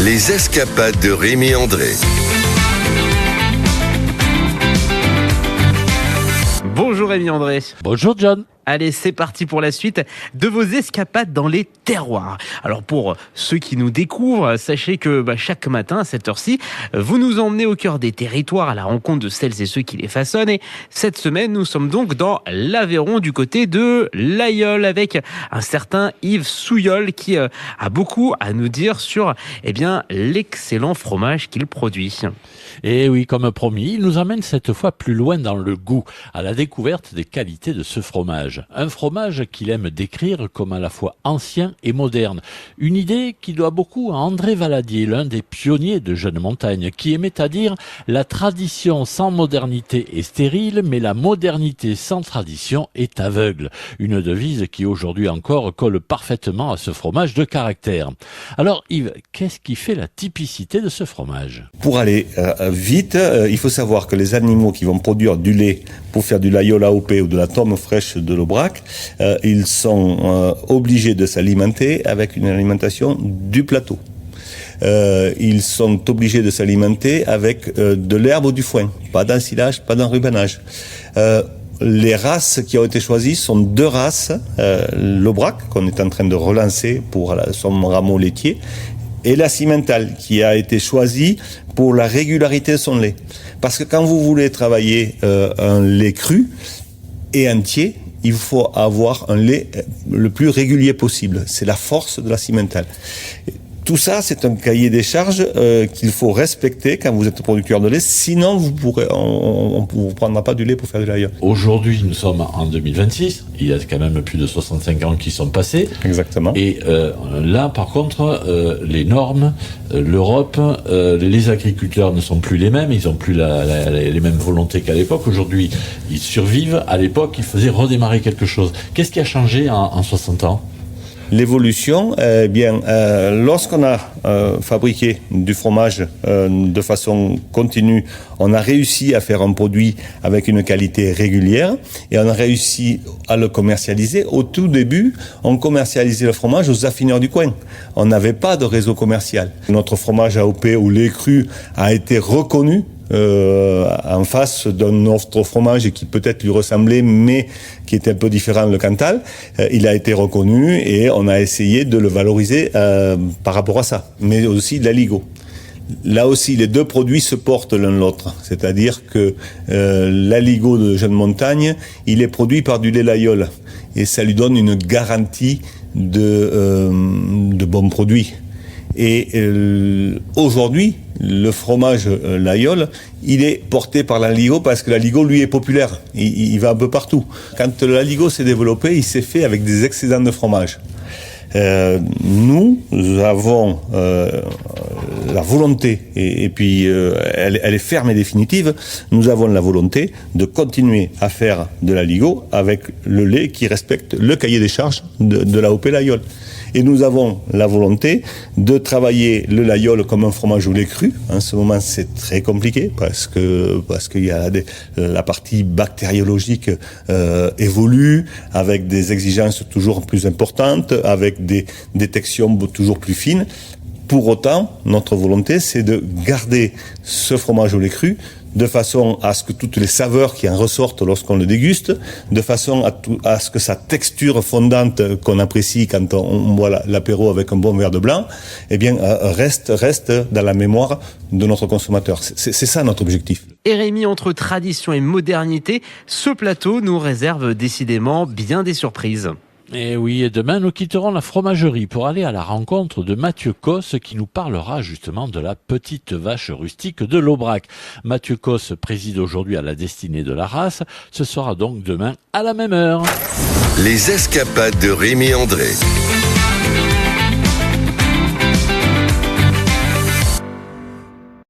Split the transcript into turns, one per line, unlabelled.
Les escapades de Rémi André.
Bonjour Rémi André.
Bonjour John.
Allez, c'est parti pour la suite de vos escapades dans les terroirs. Alors pour ceux qui nous découvrent, sachez que chaque matin à cette heure-ci, vous nous emmenez au cœur des territoires à la rencontre de celles et ceux qui les façonnent. Et cette semaine, nous sommes donc dans l'Aveyron du côté de l'Ailleul avec un certain Yves Souilleul qui a beaucoup à nous dire sur l'excellent fromage qu'il produit.
Et oui, comme promis, il nous emmène cette fois plus loin dans le goût, à la découverte des qualités de ce fromage. Un fromage qu'il aime décrire comme à la fois ancien et moderne. Une idée qui doit beaucoup à André Valadier, l'un des pionniers de Jeunes Montagnes, qui aimait à dire « La tradition sans modernité est stérile, mais la modernité sans tradition est aveugle ». Une devise qui aujourd'hui encore colle parfaitement à ce fromage de caractère. Alors Yves, qu'est-ce qui fait la typicité de ce fromage ?
Pour aller vite, il faut savoir que les animaux qui vont produire du lait pour faire du laïol AOP ou de la tome fraîche de l'Aubrac, ils sont obligés de s'alimenter avec une alimentation du plateau. Ils sont obligés de s'alimenter avec de l'herbe ou du foin, pas d'ensilage, pas d'enrubanage. Les races qui ont été choisies sont deux races, l'Aubrac qu'on est en train de relancer pour son rameau laitier, et la Cimental qui a été choisie pour la régularité de son lait. Parce que quand vous voulez travailler un lait cru et entier, il faut avoir un lait le plus régulier possible. C'est la force de la Cimental. Tout ça, c'est un cahier des charges qu'il faut respecter quand vous êtes producteur de lait. Sinon, on vous prendra pas du lait pour faire du laïol.
Aujourd'hui, nous sommes en 2026. Il y a quand même plus de 65 ans qui sont passés.
Exactement.
Et là, par contre, les normes, l'Europe, les agriculteurs ne sont plus les mêmes. Ils n'ont plus les mêmes volontés qu'à l'époque. Aujourd'hui, ils survivent. À l'époque, ils faisaient redémarrer quelque chose. Qu'est-ce qui a changé en 60 ans ?
L'évolution, lorsqu'on a fabriqué du fromage de façon continue, on a réussi à faire un produit avec une qualité régulière et on a réussi à le commercialiser. Au tout début, on commercialisait le fromage aux affineurs du coin. On n'avait pas de réseau commercial. Notre fromage AOP ou lait cru a été reconnu en face d'un autre fromage qui peut-être lui ressemblait mais qui était un peu différent, le Cantal. Il a été reconnu et on a essayé de le valoriser par rapport à ça, mais aussi de l'aligot. Là aussi, les deux produits se portent l'un l'autre, c'est-à-dire que l'aligot de Jeunes Montagnes, il est produit par du lait laïol et ça lui donne une garantie de bons produits. Et aujourd'hui, le fromage laïol, il est porté par l'aligot parce que l'aligot, lui, est populaire. Il va un peu partout. Quand l'aligot s'est développé, il s'est fait avec des excédents de fromage. Nous avons la volonté, et puis elle est ferme et définitive, nous avons la volonté de continuer à faire de l'aligot avec le lait qui respecte le cahier des charges de l'AOP laïol. Et nous avons la volonté de travailler le laïol comme un fromage au lait cru. En ce moment, c'est très compliqué parce qu'il y a la partie bactériologique évolue avec des exigences toujours plus importantes, avec des détections toujours plus fines. Pour autant, notre volonté, c'est de garder ce fromage au lait cru de façon à ce que toutes les saveurs qui en ressortent lorsqu'on le déguste, de façon à ce que sa texture fondante qu'on apprécie quand on boit l'apéro avec un bon verre de blanc, reste dans la mémoire de notre consommateur. C'est ça notre objectif.
Et Rémi, entre tradition et modernité, ce plateau nous réserve décidément bien des surprises.
Et oui, et demain, nous quitterons la fromagerie pour aller à la rencontre de Mathieu Cosse qui nous parlera justement de la petite vache rustique de l'Aubrac. Mathieu Cosse préside aujourd'hui à la destinée de la race. Ce sera donc demain à la même heure.
Les escapades de Rémi André.